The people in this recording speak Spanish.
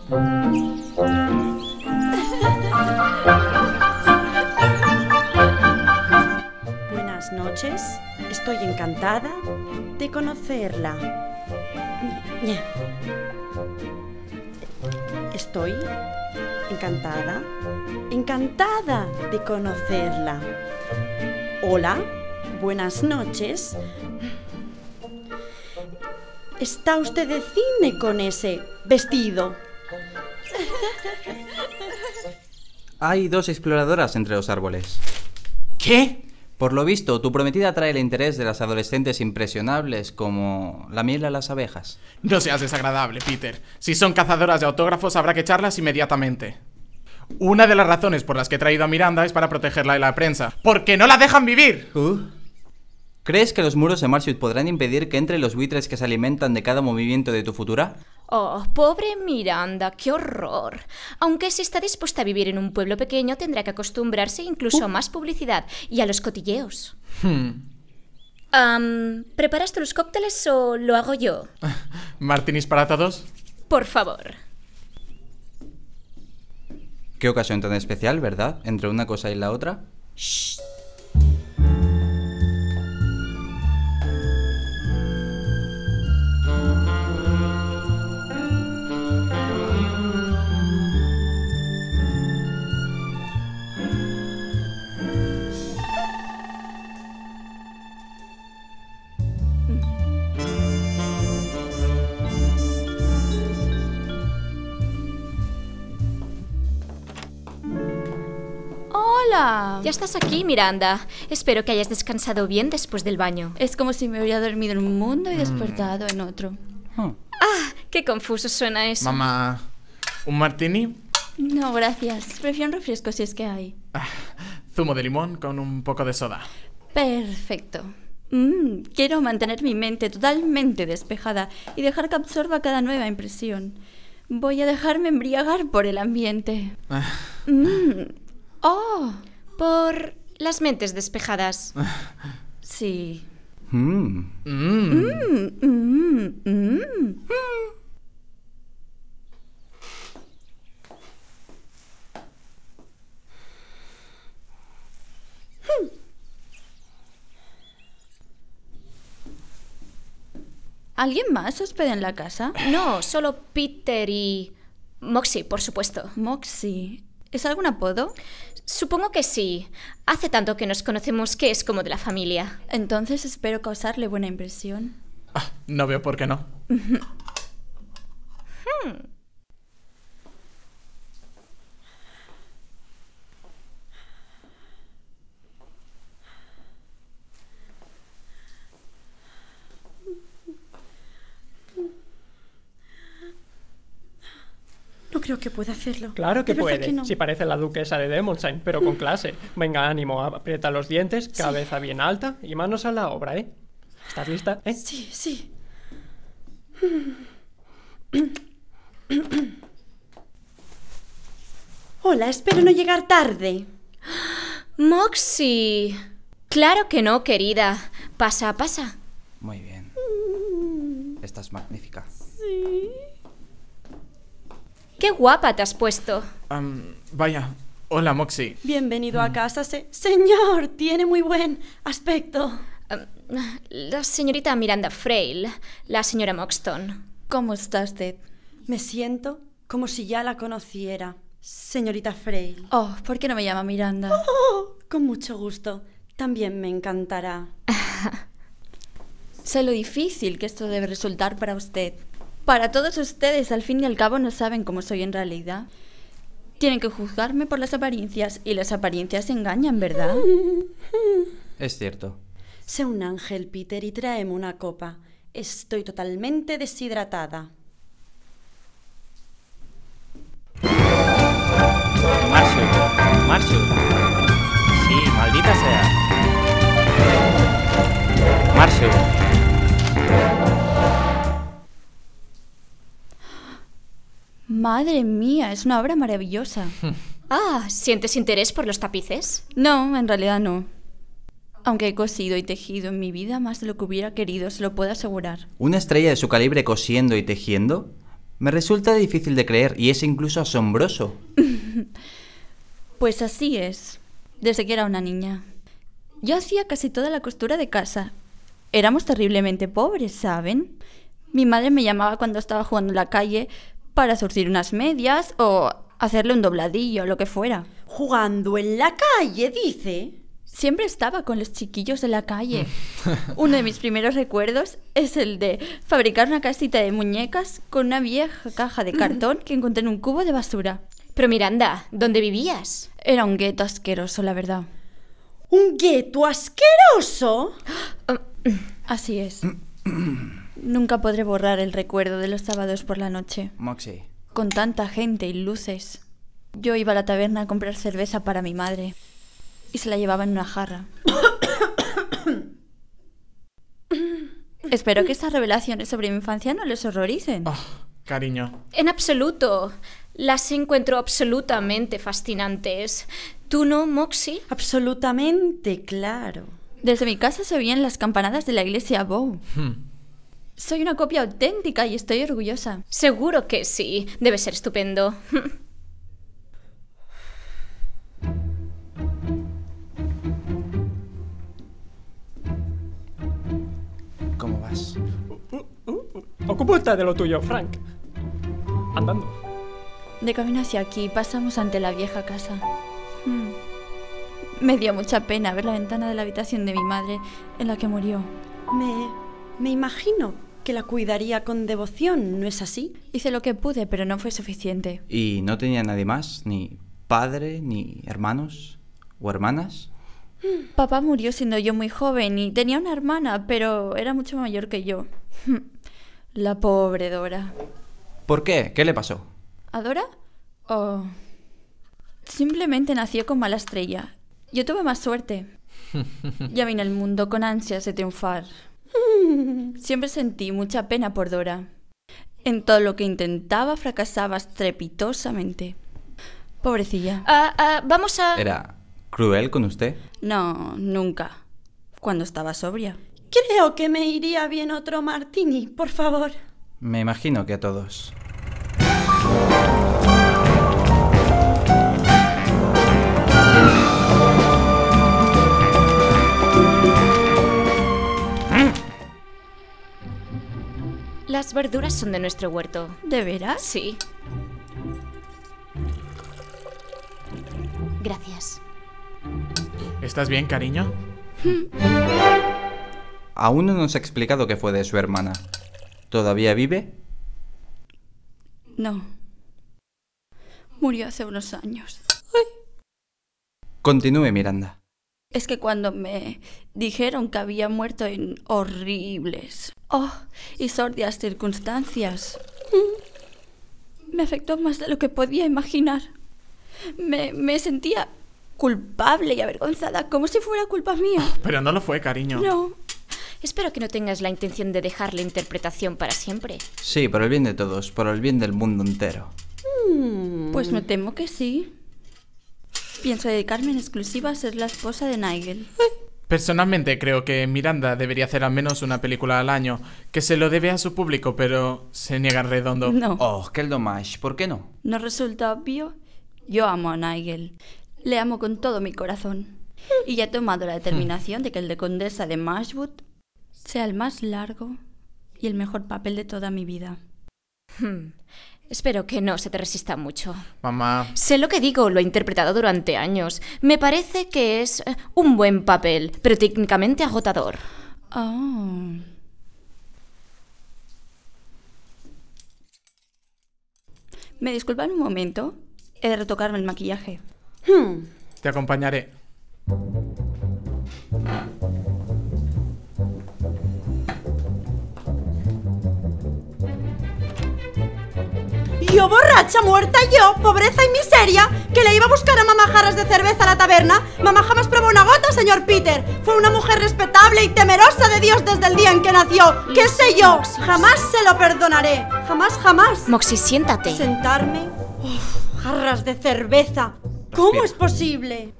Buenas noches, estoy encantada de conocerla. Estoy encantada de conocerla. Hola, buenas noches. ¿Está usted de cine con ese vestido? Hay 2 exploradoras entre los árboles. ¿Qué? Por lo visto, tu prometida atrae el interés de las adolescentes impresionables como la miel a las abejas. No seas desagradable, Peter. Si son cazadoras de autógrafos, habrá que echarlas inmediatamente. Una de las razones por las que he traído a Miranda es para protegerla de la prensa. ¡Porque no la dejan vivir! ¿Crees que los muros de Marshwood podrán impedir que entren los buitres que se alimentan de cada movimiento de tu futura? Oh, pobre Miranda, qué horror. Aunque si está dispuesta a vivir en un pueblo pequeño, tendrá que acostumbrarse incluso a más publicidad y a los cotilleos. ¿Preparas tú los cócteles o lo hago yo? ¿Martinis para todos? Por favor. Qué ocasión tan especial, ¿verdad? Entre una cosa y la otra. Shh. Hola. Ya estás aquí, Miranda. Espero que hayas descansado bien después del baño. Es como si me hubiera dormido en un mundo y despertado en otro. Qué confuso suena eso. Mamá, ¿un martini? No, gracias. Prefiero un refresco si es que hay. Zumo de limón con un poco de soda. Perfecto. Quiero mantener mi mente totalmente despejada y dejar que absorba cada nueva impresión. Voy a dejarme embriagar por el ambiente. ¡Oh! Por las mentes despejadas. Sí. ¿Alguien más se hospeda en la casa? No, solo Peter y... Moxie, por supuesto. Moxie. ¿Es algún apodo? Supongo que sí. Hace tanto que nos conocemos que es como de la familia. Entonces espero causarle buena impresión. No veo por qué no. No creo que pueda hacerlo. Claro que De verdad puede, que no. si parece la duquesa de Devonshire, pero con clase. Venga, ánimo, aprieta los dientes, cabeza bien alta y manos a la obra, ¿eh? ¿Estás lista, eh? Sí, sí. Hola, espero no llegar tarde. Moxie. Claro que no, querida. Pasa, pasa. Muy bien. Estás magnífica. Sí. Qué guapa te has puesto. Vaya. Hola, Moxie. Bienvenido a casa, señor. Tiene muy buen aspecto. La señorita Miranda Frail, la señora Moxton. ¿Cómo está usted? Me siento como si ya la conociera, señorita Frail. Oh, ¿por qué no me llama Miranda? Oh, con mucho gusto. También me encantará. Sé lo difícil que esto debe resultar para usted. Para todos ustedes, al fin y al cabo, no saben cómo soy en realidad. Tienen que juzgarme por las apariencias, y las apariencias engañan, ¿verdad? Es cierto. Sé un ángel, Peter, y tráeme una copa. Estoy totalmente deshidratada. Marshall. Sí, maldita sea. Marshall. Madre mía, es una obra maravillosa. ¿Sientes interés por los tapices? No, en realidad no. Aunque he cosido y tejido en mi vida más de lo que hubiera querido, se lo puedo asegurar. ¿Una estrella de su calibre cosiendo y tejiendo? Me resulta difícil de creer y es incluso asombroso. Pues así es, desde que era una niña. Yo hacía casi toda la costura de casa. Éramos terriblemente pobres, ¿saben? Mi madre me llamaba cuando estaba jugando en la calle para zurcir unas medias o hacerle un dobladillo o lo que fuera. Jugando en la calle, dice. Siempre estaba con los chiquillos de la calle. Uno de mis primeros recuerdos es el de fabricar una casita de muñecas con una vieja caja de cartón que encontré en un cubo de basura. Pero Miranda, ¿dónde vivías? Era un gueto asqueroso, la verdad. ¿Un gueto asqueroso? Así es. Nunca podré borrar el recuerdo de los sábados por la noche. Moxie. Con tanta gente y luces. Yo iba a la taberna a comprar cerveza para mi madre y se la llevaba en una jarra. Espero que estas revelaciones sobre mi infancia no les horroricen. Oh, cariño. En absoluto. Las encuentro absolutamente fascinantes. ¿Tú no, Moxie? Absolutamente, claro. Desde mi casa se oían las campanadas de la iglesia Bow. Soy una copia auténtica y estoy orgullosa. Seguro que sí. Debe ser estupendo. ¿Cómo vas? Ocúpate de lo tuyo, Frank. Andando. De camino hacia aquí pasamos ante la vieja casa. Me dio mucha pena ver la ventana de la habitación de mi madre en la que murió. Me imagino que la cuidaría con devoción, ¿no es así? Hice lo que pude, pero no fue suficiente. ¿Y no tenía nadie más? ¿Ni padre, ni hermanos o hermanas? Papá murió siendo yo muy joven y tenía una hermana, pero era mucho mayor que yo. La pobre Dora. ¿Por qué? ¿Qué le pasó? ¿A Dora? Oh. Simplemente nació con mala estrella. Yo tuve más suerte. Ya vine al mundo con ansias de triunfar. Siempre sentí mucha pena por Dora. En todo lo que intentaba fracasaba estrepitosamente. Pobrecilla. Vamos a... ¿Era cruel con usted? No, nunca. Cuando estaba sobria. Creo que me iría bien otro martini, por favor. Me imagino que a todos. Las verduras son de nuestro huerto. ¿De veras? Sí. Gracias. ¿Estás bien, cariño? Aún no nos ha explicado qué fue de su hermana. ¿Todavía vive? No. Murió hace unos años. Continúe, Miranda. Es que cuando me dijeron que había muerto en horribles y sordias circunstancias, me afectó más de lo que podía imaginar. Me sentía culpable y avergonzada, como si fuera culpa mía. Pero no lo fue, cariño. No. Espero que no tengas la intención de dejar la interpretación para siempre. Sí, por el bien de todos, por el bien del mundo entero. Pues me temo que sí. Pienso dedicarme en exclusiva a ser la esposa de Nigel. Personalmente creo que Miranda debería hacer al menos una película al año, que se lo debe a su público, pero se niega redondo. No. Oh, qué dommage, ¿por qué no? ¿No resulta obvio? Yo amo a Nigel. Le amo con todo mi corazón. Y ya he tomado la determinación de que el de Condesa de Marshwood sea el más largo y el mejor papel de toda mi vida. Espero que no se te resista mucho. Mamá. Sé lo que digo, lo he interpretado durante años. Me parece que es un buen papel, pero técnicamente agotador. ¿Me disculpan un momento? He de retocarme el maquillaje. Te acompañaré. Yo borracha, muerta yo, pobreza y miseria, que le iba a buscar a mamá jarras de cerveza a la taberna. Mamá jamás probó una gota, señor Peter. Fue una mujer respetable y temerosa de Dios desde el día en que nació. ¿Qué sé yo? Jamás se lo perdonaré. Jamás. Moxie, siéntate. ¿Sentarme? Uf, jarras de cerveza. ¿Cómo Respira. es posible?